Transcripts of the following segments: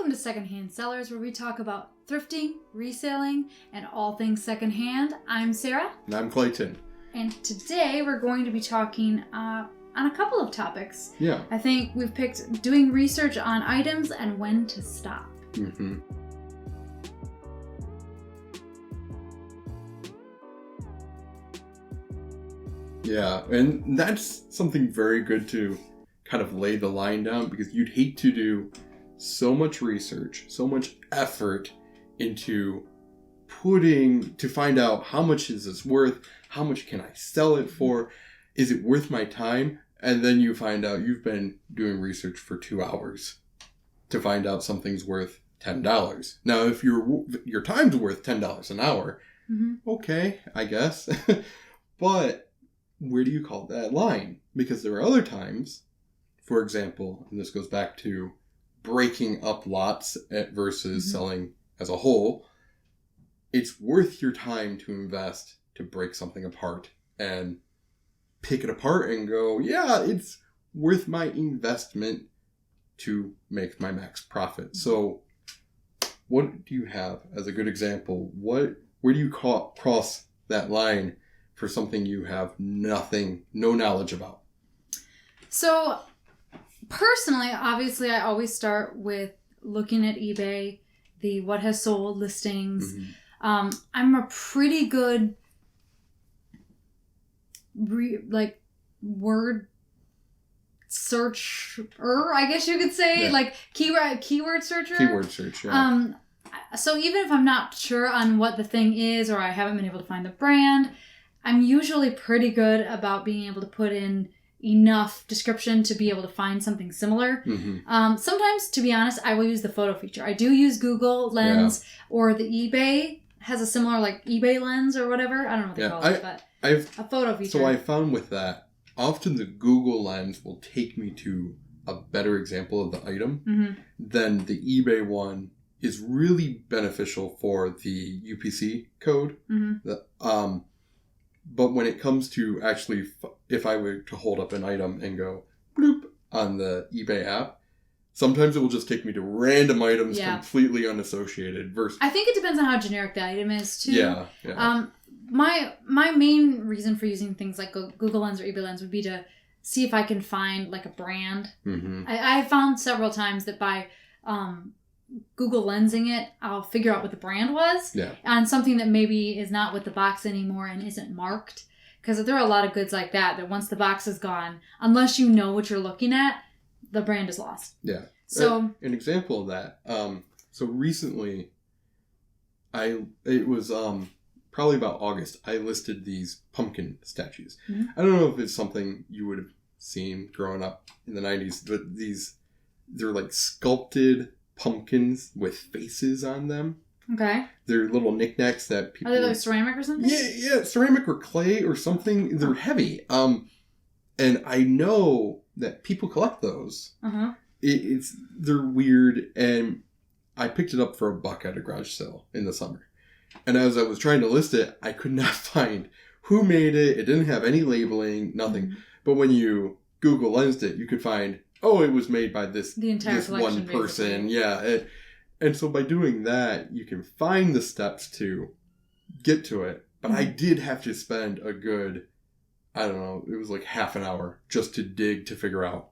Welcome to Secondhand Sellers, where we talk about thrifting, reselling, and all things secondhand. I'm Sarah. And I'm Clayton. And today we're going to be talking on a couple of topics. Yeah. I think we've picked doing research on items and when to stop. Mm-hmm. Yeah, and that's something very good to kind of lay the line down, because you'd hate to do so much research, so much effort into to find out how much is this worth, how much can I sell it for, is it worth my time, and then you find out you've been doing research for 2 hours to find out something's worth $10. Now, if your time's worth $10 an hour, okay, I guess, but where do you call that line? Because there are other times, for example, and this goes back to breaking up lots versus selling as a whole, it's worth your time to invest to break something apart and pick it apart and go, yeah, it's worth my investment to make my max profit. So what do you have as a good example? Where do you cross that line for something you have no knowledge about? So personally, obviously, I always start with looking at eBay, the what has sold listings. I'm a pretty good word searcher, I guess you could say, like keyword searcher. Keyword search, yeah. So even if I'm not sure on what the thing is, or I haven't been able to find the brand, I'm usually pretty good about being able to put in enough description to be able to find something similar. Sometimes, to be honest, I will use the photo feature. I do use Google Lens, or the eBay has a similar, like, eBay Lens or whatever. I don't know what they call it, but a photo feature. So I found with that, often the Google Lens will take me to a better example of the item than the eBay one is really beneficial for the UPC code. But when it comes to actually, if I were to hold up an item and go bloop on the eBay app, sometimes it will just take me to random items completely unassociated. I think it depends on how generic the item is too. Yeah. My main reason for using things like Google Lens or eBay Lens would be to see if I can find like a brand. I found several times that by Google Lensing it, I'll figure out what the brand was on something that maybe is not with the box anymore and isn't marked. Because there are a lot of goods like that once the box is gone, unless you know what you're looking at, the brand is lost. Yeah. So an example of that. So recently, it was probably about August, I listed these pumpkin statues. I don't know if it's something you would have seen growing up in the 90s, but they're like sculpted pumpkins with faces on them. Okay. They're little knickknacks that people... Are they like ceramic or something? Yeah, ceramic or clay or something. They're heavy. And I know that people collect those. They're weird, and I picked it up for $1 at a garage sale in the summer. And as I was trying to list it, I could not find who made it. It didn't have any labeling, nothing. But when you Google Lensed it, you could find, it was made by this one person. Basically. Yeah. And so by doing that, you can find the steps to get to it. But I did have to spend a good, I don't know, it was like half an hour just to dig to figure out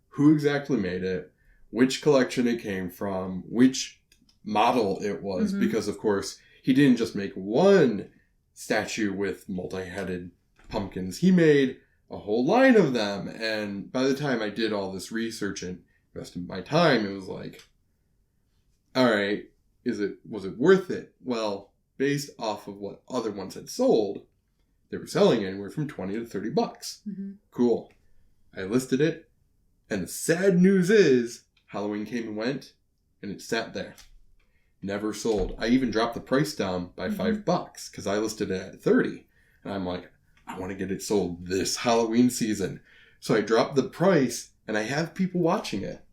who exactly made it, which collection it came from, which model it was. Because, of course, he didn't just make one statue with multi-headed pumpkins. He made a whole line of them. And by the time I did all this research and invested my time, it was like, all right, was it worth it? Well, based off of what other ones had sold, they were selling anywhere from $20 to $30. Cool. I listed it, and the sad news is Halloween came and went, and it sat there. Never sold. I even dropped the price down by $5 because I listed it at $30. And I'm like, I want to get it sold this Halloween season. So I dropped the price, and I have people watching it,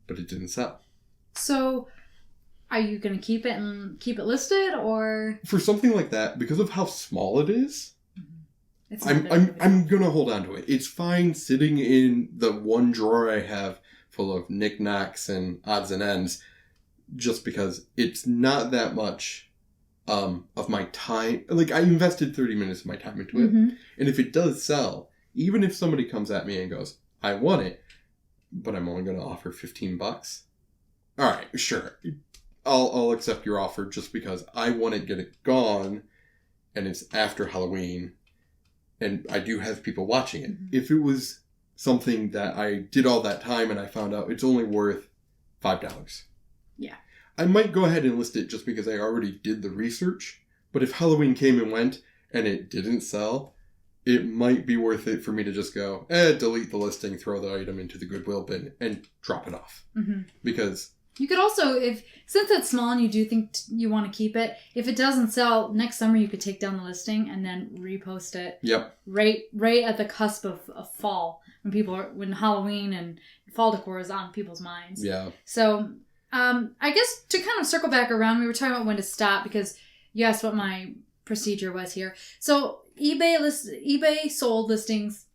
but it didn't sell. So are you going to keep it listed, or? For something like that, because of how small it is, I'm going to hold on to it. It's fine sitting in the one drawer I have full of knickknacks and odds and ends. just because it's not that much of my time. Like, I invested 30 minutes of my time into it. Mm-hmm. And if it does sell, even if somebody comes at me and goes, I want it, but I'm only going to offer $15. All right, sure. I'll accept your offer just because I want to get it gone and it's after Halloween and I do have people watching it. Mm-hmm. If it was something that I did all that time and I found out it's only worth $5. Yeah. I might go ahead and list it just because I already did the research. But if Halloween came and went and it didn't sell, it might be worth it for me to just go, delete the listing, throw the item into the Goodwill bin, and drop it off. Mm-hmm. Because you could also, since it's small and you do think you want to keep it, if it doesn't sell next summer, you could take down the listing and then repost it. Yep. Right at the cusp of fall, when Halloween and fall decor is on people's minds. Yeah. So, I guess to kind of circle back around, we were talking about when to stop because you asked what my procedure was here. So eBay sold listings.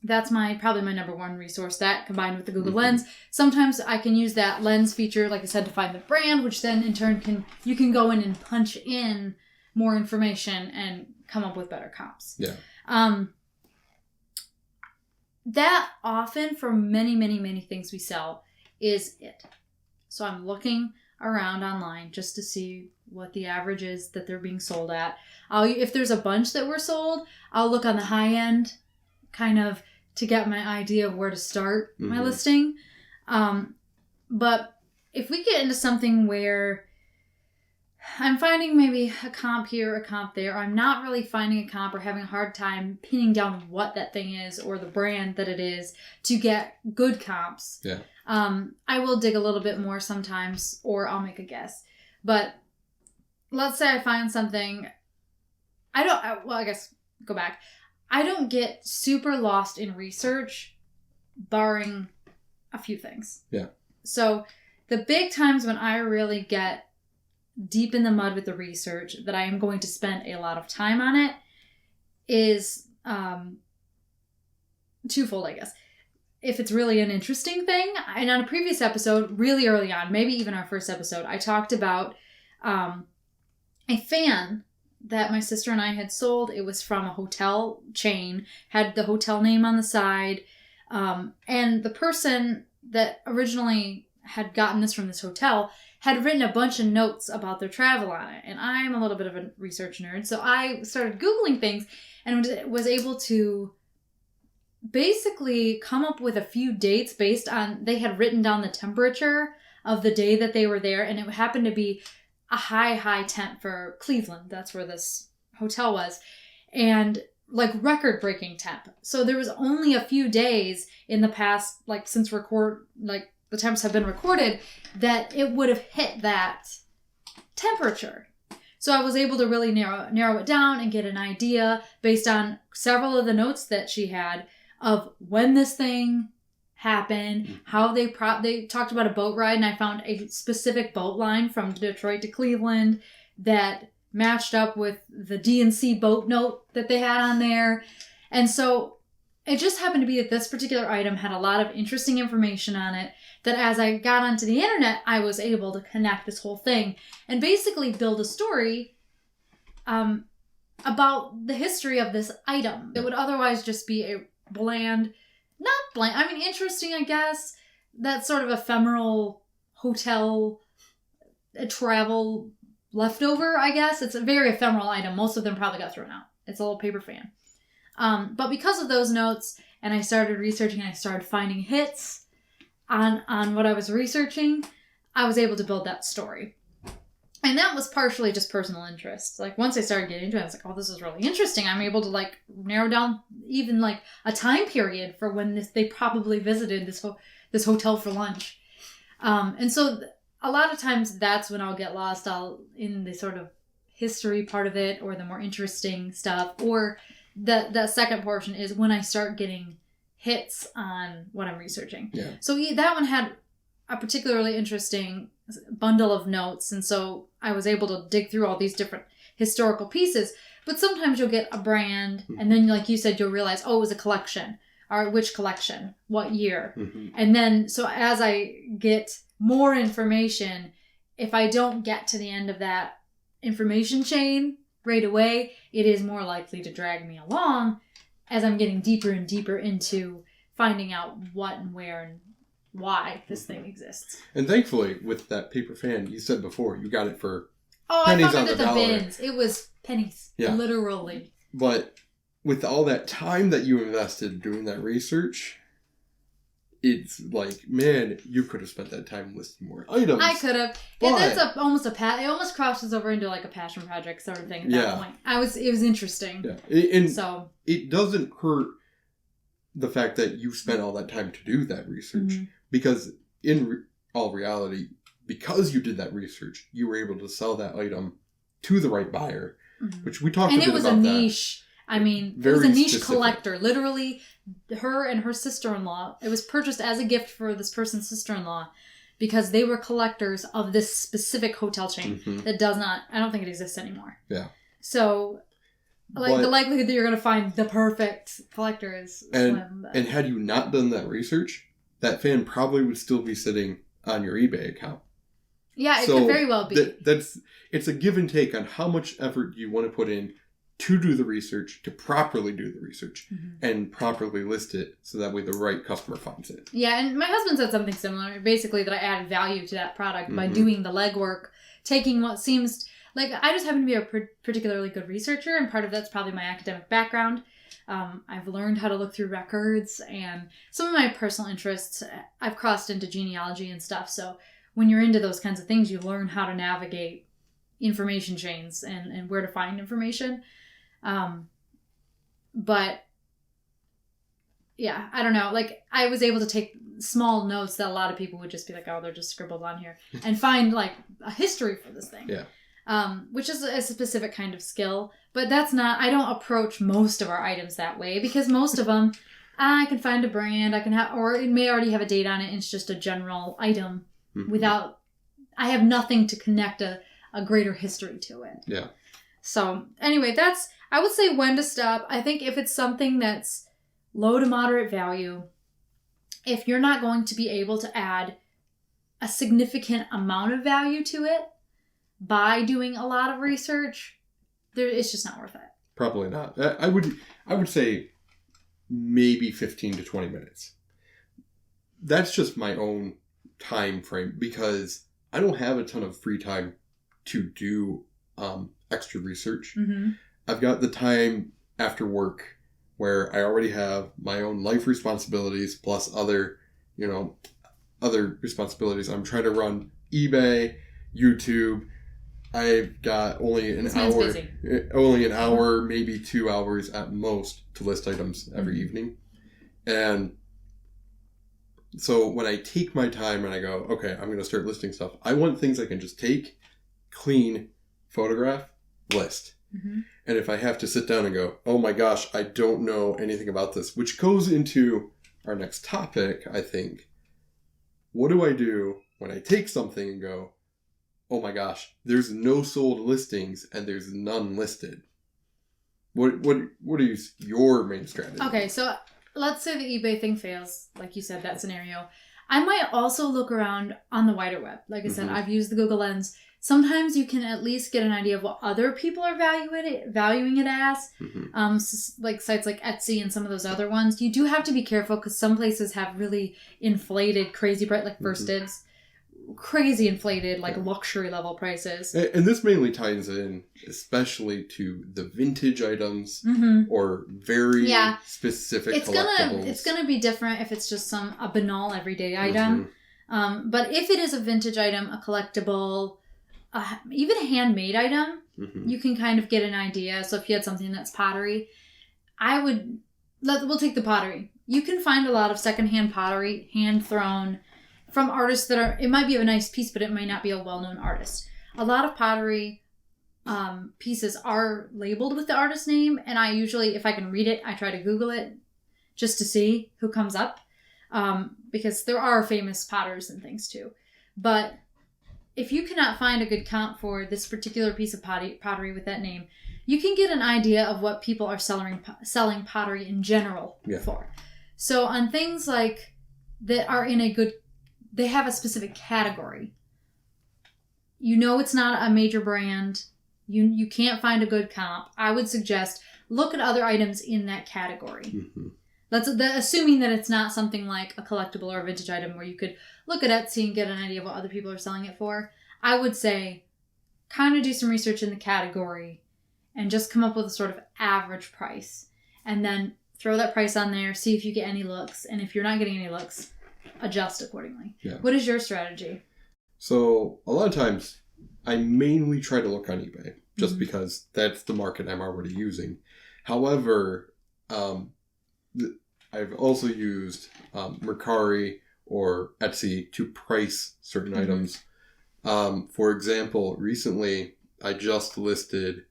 That's probably my number one resource. That combined with the Google Lens. Sometimes I can use that lens feature, like I said, to find the brand, which then in turn you can go in and punch in more information and come up with better comps. Yeah. That often for many, many, many things we sell is it. So I'm looking around online just to see what the average is that they're being sold at. If there's a bunch that were sold, I'll look on the high end kind of to get my idea of where to start my listing. But if we get into something where I'm finding maybe a comp here, a comp there, or I'm not really finding a comp or having a hard time pinning down what that thing is or the brand that it is to get good comps, I will dig a little bit more sometimes, or I'll make a guess. But let's say I find something, I guess go back. I don't get super lost in research, barring a few things. Yeah. So the big times when I really get deep in the mud with the research that I am going to spend a lot of time on it is twofold, I guess. If it's really an interesting thing, and on a previous episode, really early on, maybe even our first episode, I talked about a fan that my sister and I had sold. It was from a hotel chain, had the hotel name on the side, and the person that originally had gotten this from this hotel had written a bunch of notes about their travel on it. And I'm a little bit of a research nerd, so I started Googling things and was able to basically come up with a few dates based on, they had written down the temperature of the day that they were there, and it happened to be a high temp for Cleveland. That's where this hotel was. And like record-breaking temp. So there was only a few days in the past, like since the temps have been recorded, that it would have hit that temperature. So I was able to really narrow it down and get an idea based on several of the notes that she had of when this thing happened, how they talked about a boat ride, and I found a specific boat line from Detroit to Cleveland that matched up with the D&C boat note that they had on there. And so it just happened to be that this particular item had a lot of interesting information on it that as I got onto the internet, I was able to connect this whole thing and basically build a story about the history of this item. It would otherwise just be a interesting, I guess. That sort of ephemeral hotel travel leftover, I guess. It's a very ephemeral item. Most of them probably got thrown out. It's a little paper fan. But because of those notes, and I started researching, and I started finding hits on what I was researching, I was able to build that story. And that was partially just personal interest. Like, once I started getting into it, I was like, oh, this is really interesting. I'm able to, like, narrow down even, like, a time period for when they probably visited this hotel for lunch. And so a lot of times that's when I'll get lost in the sort of history part of it, or the more interesting stuff. Or the second portion is when I start getting hits on what I'm researching. Yeah. So that one had a particularly interesting bundle of notes, and so I was able to dig through all these different historical pieces. But sometimes you'll get a brand, and then, like you said, you'll realize, oh, it was a collection. Or which collection? What year? Mm-hmm. And then, so as I get more information, if I don't get to the end of that information chain right away, it is more likely to drag me along as I'm getting deeper and deeper into finding out what and where and why this thing exists. And thankfully, with that paper fan, you said before, you got it for pennies. I found it at the bins. It was pennies. Yeah. Literally. But with all that time that you invested doing that research, it's like, man, you could have spent that time listing more items. I could have. It's almost it almost crosses over into like a passion project sort of thing at that point. It was interesting. Yeah. So it doesn't hurt the fact that you spent all that time to do that research. Because in all reality, because you did that research, you were able to sell that item to the right buyer, which we talked about. And it was a niche. I mean, it was a niche collector. Literally, her and her sister-in-law, it was purchased as a gift for this person's sister-in-law because they were collectors of this specific hotel chain that I don't think it exists anymore. Yeah. So, the likelihood that you're going to find the perfect collector is slim. And had you not done that research, that fan probably would still be sitting on your eBay account. Yeah, it could very well be. It's a give and take on how much effort you want to put in to do the research, to properly do the research, and properly list it so that way the right customer finds it. Yeah, and my husband said something similar, basically that I added value to that product by doing the legwork, taking what seems like I just happen to be a particularly good researcher, and part of that's probably my academic background. I've learned how to look through records, and some of my personal interests, I've crossed into genealogy and stuff, so when you're into those kinds of things, you learn how to navigate information chains and where to find information. But yeah, I don't know. Like I was able to take small notes that a lot of people would just be like, oh, they're just scribbled on here, and find like a history for this thing. Yeah. Which is a specific kind of skill, but I don't approach most of our items that way because most of them, I can find a brand, or it may already have a date on it and it's just a general item I have nothing to connect a greater history to it. Yeah. So anyway, I would say when to stop. I think if it's something that's low to moderate value, if you're not going to be able to add a significant amount of value to it by doing a lot of research, it's just not worth it. Probably not. I would say maybe 15 to 20 minutes. That's just my own time frame because I don't have a ton of free time to do extra research. I've got the time after work where I already have my own life responsibilities plus other responsibilities. I'm trying to run eBay, YouTube. I've got only an hour, maybe 2 hours at most to list items every evening. And so when I take my time and I go, okay, I'm going to start listing stuff, I want things I can just take, clean, photograph, list. And if I have to sit down and go, oh my gosh, I don't know anything about this, which goes into our next topic, I think. What do I do when I take something and go, oh my gosh, there's no sold listings and there's none listed? What are your main strategies? Okay, so let's say the eBay thing fails, like you said, that scenario. I might also look around on the wider web. Like I said, I've used the Google Lens. Sometimes you can at least get an idea of what other people are valuing it as. Like sites like Etsy and some of those other ones. You do have to be careful because some places have really inflated, crazy price, like First Dibs. Crazy inflated, like luxury level prices. And this mainly ties in especially to the vintage items or very specific collectibles. It's gonna be different if it's just a banal everyday item. But if it is a vintage item, a collectible, even a handmade item, you can kind of get an idea. So if you had something that's pottery, we'll take the pottery. You can find a lot of secondhand pottery, hand thrown, from artists it might be a nice piece, but it might not be a well-known artist. A lot of pottery pieces are labeled with the artist name, and I usually, if I can read it, I try to Google it just to see who comes up, because there are famous potters and things too. But if you cannot find a good comp for this particular piece of pottery with that name, you can get an idea of what people are selling pottery in general for. So on things like that are in they have a specific category. you know it's not a major brand, you can't find a good comp, I would suggest look at other items in that category. Mm-hmm. That's assuming that it's not something like a collectible or a vintage item where you could look at Etsy and get an idea of what other people are selling it for. I would say kind of do some research in the category and just come up with a sort of average price. And then throw that price on there, see if you get any looks. And if you're not getting any looks, adjust accordingly. Yeah. What is your strategy? So a lot of times I mainly try to look on eBay just because that's the market I'm already using. However, I've also used Mercari or Etsy to price certain items. For example, recently I just listed,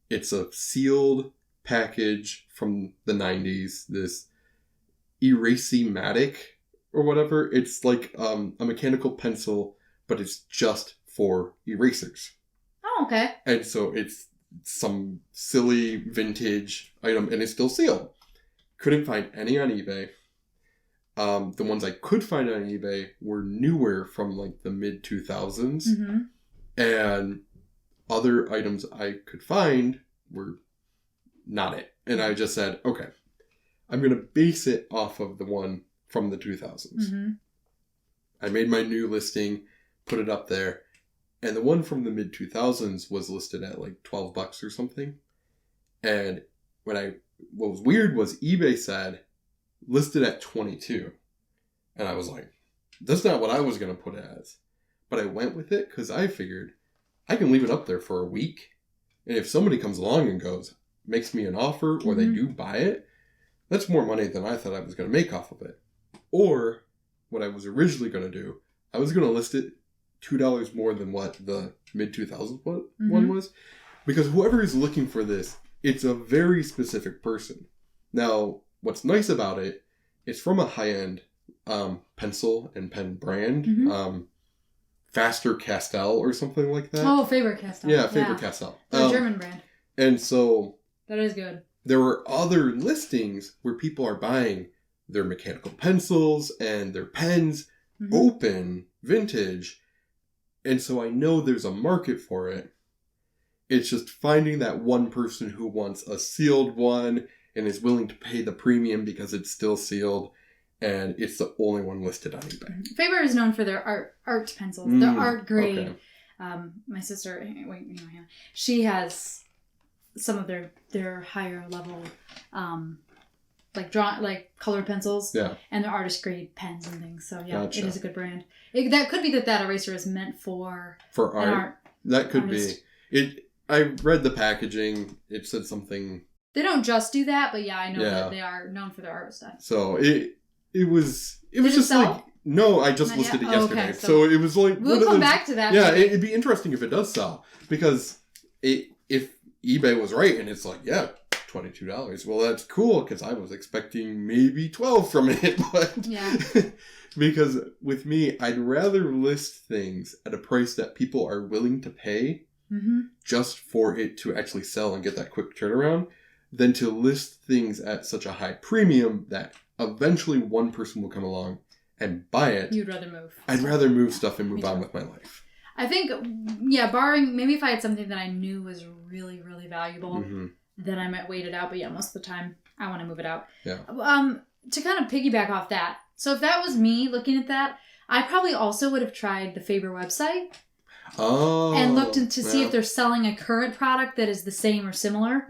it's a sealed package from the 90s, this Eraser-matic or whatever. It's like a mechanical pencil, but it's just for erasers. Oh, okay. And so it's some silly vintage item and it's still sealed. Couldn't find any on eBay. The ones I could find on eBay were newer from like the mid 2000s. And other items I could find were not it. And I just said, okay, I'm going to base it off of the one from the 2000s. I made my new listing, put it up there. And the one from the mid 2000s was listed at like $12 or something. And what was weird was eBay said listed at 22. And I was like, that's not what I was going to put it as. But I went with it because I figured I can leave it up there for a week. And if somebody comes along and makes me an offer or they do buy it, that's more money than I thought I was going to make off of it. Or what I was originally going to do, I was going to list it $2 more than what the mid 2000s one was. Because whoever is looking for this, it's a very specific person. Now, what's nice about it, it's from a high-end pencil and pen brand. Faber-Castell or something like that. Oh, Faber-Castell. Yeah, Faber-Castell. They're a German brand. And so... That is good. There were other listings where people are buying their mechanical pencils and their pens, open, vintage. And so I know there's a market for it. It's just finding that one person who wants a sealed one and is willing to pay the premium because it's still sealed. And it's the only one listed on eBay. Faber is known for their art pencils. Their art grade. Okay. My sister, she has some of their higher level, colored pencils. Yeah. And their artist grade pens and things. So yeah, gotcha. It is a good brand. That could be that eraser is meant for art. That could artist. Be. I read the packaging. It said something. They don't just do that, but yeah, I know that they are known for their art stuff. So it was just like, no, I just listed it yesterday. Okay, so it was like, we'll come back to that. Yeah, it'd be interesting if it does sell, because if eBay was right and it's like, yeah, $22, well, that's cool, because I was expecting maybe 12 from it, but yeah. Because with me, I'd rather list things at a price that people are willing to pay just for it to actually sell and get that quick turnaround, than to list things at such a high premium that eventually one person will come along and buy it. You'd rather move. I'd rather move stuff and move on with my life. I think, yeah, barring, maybe if I had something that I knew was really, really valuable, then I might wait it out. But yeah, most of the time, I want to move it out. Yeah. To kind of piggyback off that, so if that was me looking at that, I probably also would have tried the Faber website. Oh. And looked to see if they're selling a current product that is the same or similar.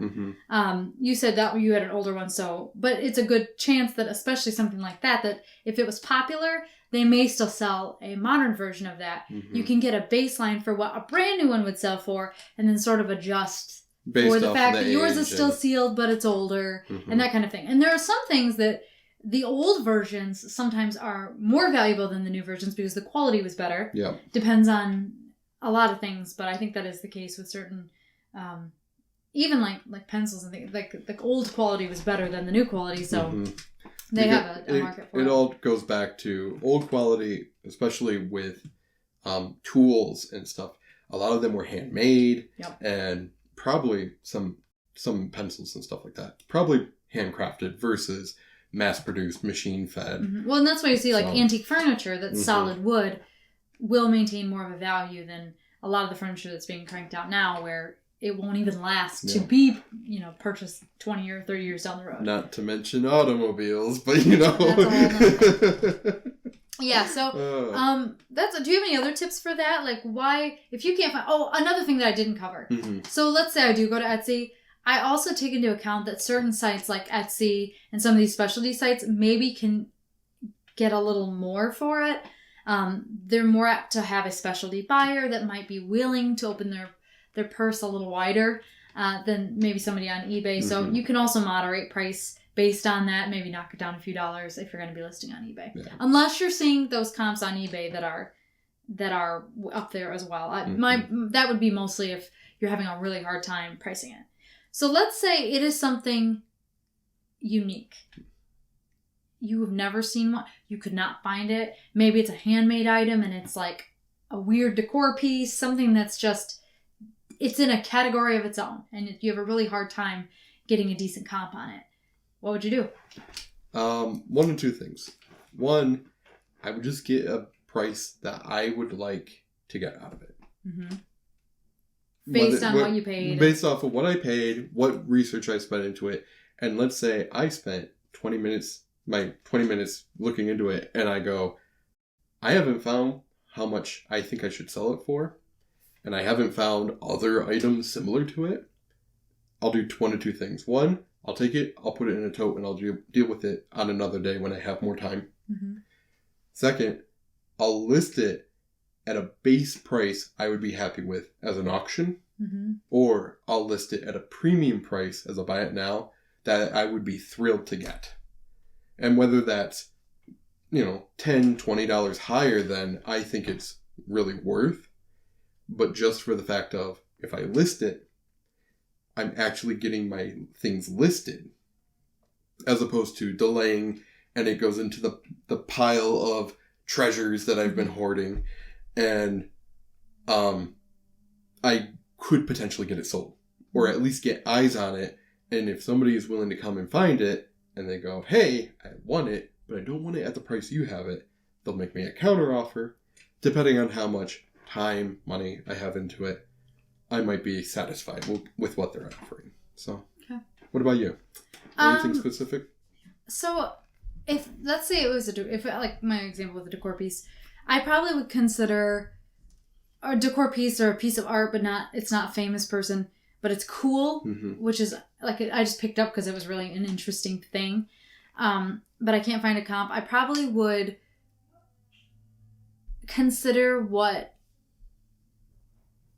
You said that you had an older one, but it's a good chance that, especially something like that if it was popular, they may still sell a modern version of that. You can get a baseline for what a brand new one would sell for, and then sort of adjust for the fact that yours is still sealed, but it's older, and that kind of thing. And there are some things that the old versions sometimes are more valuable than the new versions because the quality was better. Yeah. Depends on a lot of things, but I think that is the case with certain, even like pencils and things. Like the old quality was better than the new quality, so they have a market for it. It all goes back to old quality, especially with tools and stuff. A lot of them were handmade, and probably some pencils and stuff like that, probably handcrafted versus mass-produced, machine-fed. Well, and that's why you see like antique furniture that's solid wood will maintain more of a value than a lot of the furniture that's being cranked out now where it won't even last to be, purchased 20 or 30 years down the road. Not to mention automobiles, but That's a whole yeah, so do you have any other tips for that? Like why, if you can't find, another thing that I didn't cover. Mm-hmm. So let's say I do go to Etsy. I also take into account that certain sites like Etsy and some of these specialty sites maybe can get a little more for it. They're more apt to have a specialty buyer that might be willing to open their purse a little wider than maybe somebody on eBay. Mm-hmm. So you can also moderate price based on that, maybe knock it down a few dollars if you're going to be listing on eBay. Yeah. Unless you're seeing those comps on eBay that are up there as well. That would be mostly if you're having a really hard time pricing it. So let's say it is something unique. You have never seen one. You could not find it. Maybe it's a handmade item and it's like a weird decor piece, something that's just, it's in a category of its own. And you have a really hard time getting a decent comp on it. What would you do? One of two things. One, I would just get a price that I would like to get out of it. Mm-hmm. Based on what you paid. Based off of what I paid, what research I spent into it. And let's say I spent 20 minutes looking into it, and I go, I haven't found how much I think I should sell it for, and I haven't found other items similar to it. I'll do one of two things. One, I'll take it, I'll put it in a tote, and I'll deal with it on another day when I have more time. Mm-hmm. Second, I'll list it at a base price I would be happy with as an auction, mm-hmm. or I'll list it at a premium price as a buy it now that I would be thrilled to get. And whether that's, $10, $20 higher than I think it's really worth, but just for the fact of if I list it, I'm actually getting my things listed as opposed to delaying and it goes into the pile of treasures that I've been hoarding, and I could potentially get it sold or at least get eyes on it. And if somebody is willing to come and find it and they go, hey, I want it, but I don't want it at the price you have it, they'll make me a counter offer. Depending on how much time, money I have into it, I might be satisfied with what they're offering. So, okay. What about you? Anything specific? So, if let's say it was like my example with a decor piece, I probably would consider a decor piece or a piece of art, but it's not a famous person, but it's cool, mm-hmm. which is like I just picked up because it was really an interesting thing. But I can't find a comp. I probably would consider what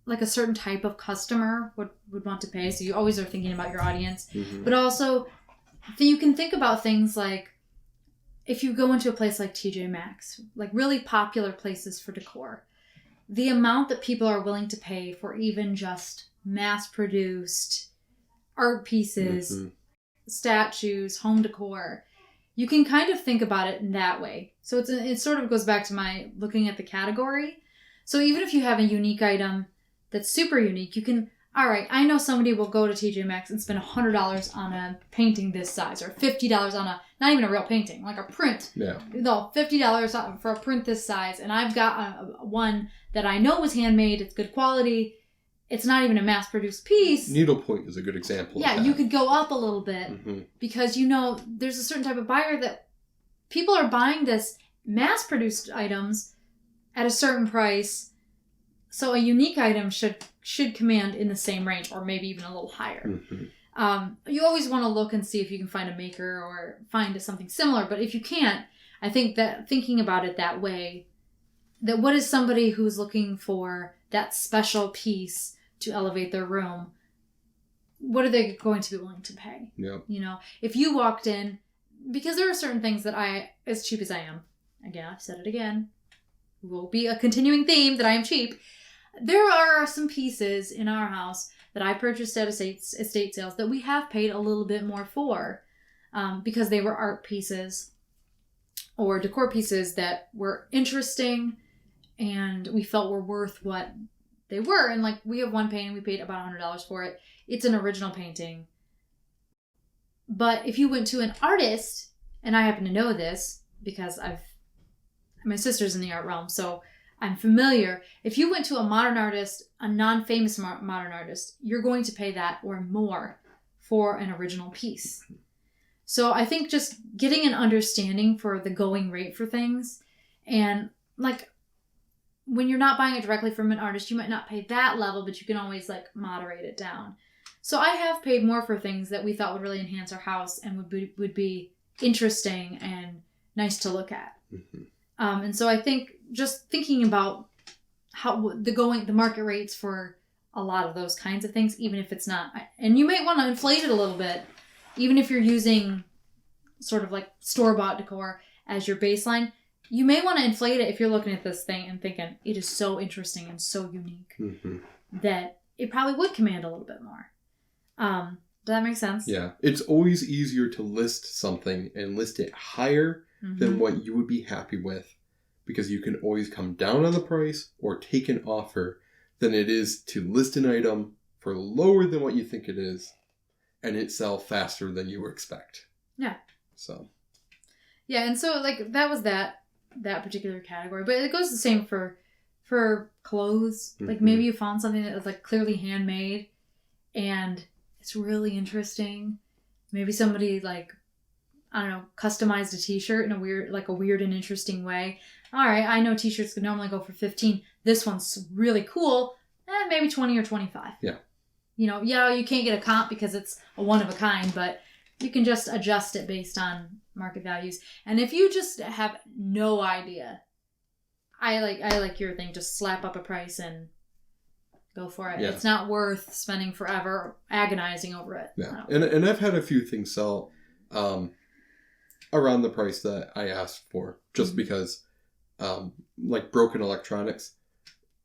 like a certain type of customer would want to pay. So you always are thinking about your audience, mm-hmm. but also you can think about things like if you go into a place like TJ Maxx, like really popular places for decor, the amount that people are willing to pay for even just mass-produced art pieces, mm-hmm. statues, home decor, you can kind of think about it in that way. So it sort of goes back to my looking at the category. So even if you have a unique item that's super unique, you can, all right, I know somebody will go to TJ Maxx and spend $100 on a painting this size, or $50 on not even a real painting, like a print. Yeah. No, $50 for a print this size, and I've got one that I know was handmade, it's good quality, it's not even a mass-produced piece. Needlepoint is a good example. Yeah, you could go up a little bit, mm-hmm. because there's a certain type of buyer that people are buying this mass-produced items at a certain price. So a unique item should command in the same range or maybe even a little higher. Mm-hmm. You always want to look and see if you can find a maker or find something similar. But if you can't, I think that thinking about it that way, that what is somebody who's looking for that special piece to elevate their room, what are they going to be willing to pay? Yep. If you walked in, because there are certain things that I, as cheap as I am, again, I've said it again, will be a continuing theme that I am cheap. There are some pieces in our house that I purchased at estate sales that we have paid a little bit more for because they were art pieces or decor pieces that were interesting and we felt were worth what they were. And like we have one painting, we paid about $100 for it. It's an original painting. But if you went to an artist, and I happen to know this because my sister's in the art realm, so I'm familiar. If you went to a modern artist, a non-famous modern artist, you're going to pay that or more for an original piece. So I think just getting an understanding for the going rate for things, and like when you're not buying it directly from an artist, you might not pay that level, but you can always like moderate it down. So I have paid more for things that we thought would really enhance our house and would be interesting and nice to look at. Mm-hmm. And so I think just thinking about how the market rates for a lot of those kinds of things, even if it's not, and you may want to inflate it a little bit, even if you're using sort of like store-bought decor as your baseline, you may want to inflate it if you're looking at this thing and thinking it is so interesting and so unique that it probably would command a little bit more. Does that make sense? Yeah. It's always easier to list something and list it higher than what you would be happy with, because you can always come down on the price or take an offer, than it is to list an item for lower than what you think it is and it sell faster than you expect. Yeah. So. Yeah, and so like that was that particular category, but it goes the same for clothes. Like maybe you found something that was like clearly handmade and it's really interesting. Maybe somebody like, I don't know, customized a t-shirt in a weird and interesting way. All right, I know t-shirts could normally go for $15. This one's really cool. Maybe $20 or $25. Yeah. You know, you can't get a comp because it's a one of a kind, but you can just adjust it based on market values. And if you just have no idea, I like your thing. Just slap up a price and go for it. Yeah. It's not worth spending forever agonizing over it. Yeah. And I've had a few things sell around the price that I asked for, just because like broken electronics,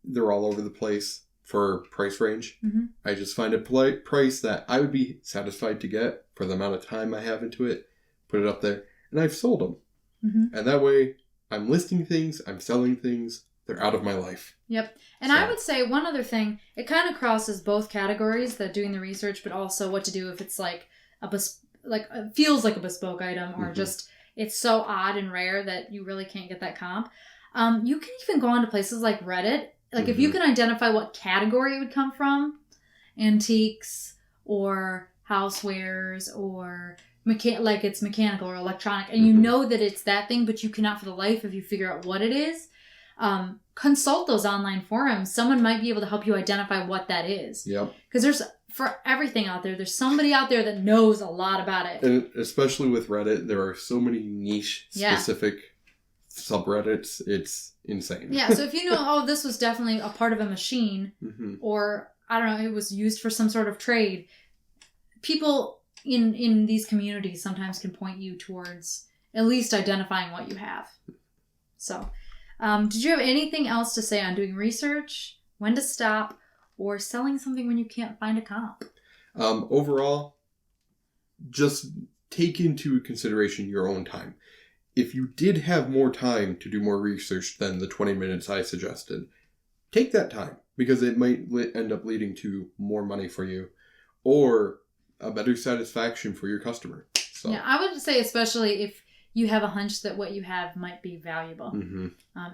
they're all over the place for price range. I just find a polite price that I would be satisfied to get for the amount of time I have into it, put it up there, and I've sold them. And that way I'm listing things, I'm selling things, they're out of my life. Yep. And so, I would say one other thing, it kind of crosses both categories, the doing the research, but also what to do if it's like it feels like a bespoke item, or just it's so odd and rare that you really can't get that comp. You can even go on to places like Reddit. Like if you can identify what category it would come from, antiques or housewares or like it's mechanical or electronic, and you know that it's that thing, but you cannot for the life of you figure out what it is, consult those online forums. Someone might be able to help you identify what that is. Yep. Because there's, for everything out there's somebody out there that knows a lot about it. And especially with Reddit, there are so many niche specific subreddits. It's insane. Yeah, so if you know, this was definitely a part of a machine, or I don't know, it was used for some sort of trade, people in these communities sometimes can point you towards at least identifying what you have. So, did you have anything else to say on doing research, when to stop, or selling something when you can't find a comp? Overall, just take into consideration your own time. If you did have more time to do more research than the 20 minutes I suggested, take that time, because it might end up leading to more money for you or a better satisfaction for your customer. So. Yeah, I would say especially if you have a hunch that what you have might be valuable.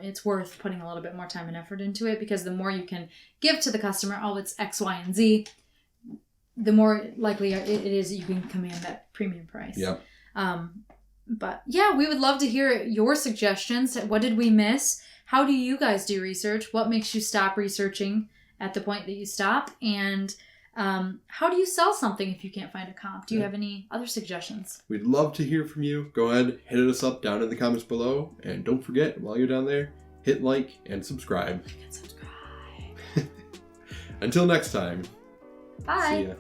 It's worth putting a little bit more time and effort into it, because the more you can give to the customer, it's X, Y, and Z, the more likely it is that you can command that premium price. Yeah. But yeah, we would love to hear your suggestions. What did we miss? How do you guys do research? What makes you stop researching at the point that you stop? And how do you sell something if you can't find a comp? Do you have any other suggestions? We'd love to hear from you. Go ahead, hit us up down in the comments below. And don't forget, while you're down there, hit like and subscribe. Like and subscribe. Until next time. Bye. See ya.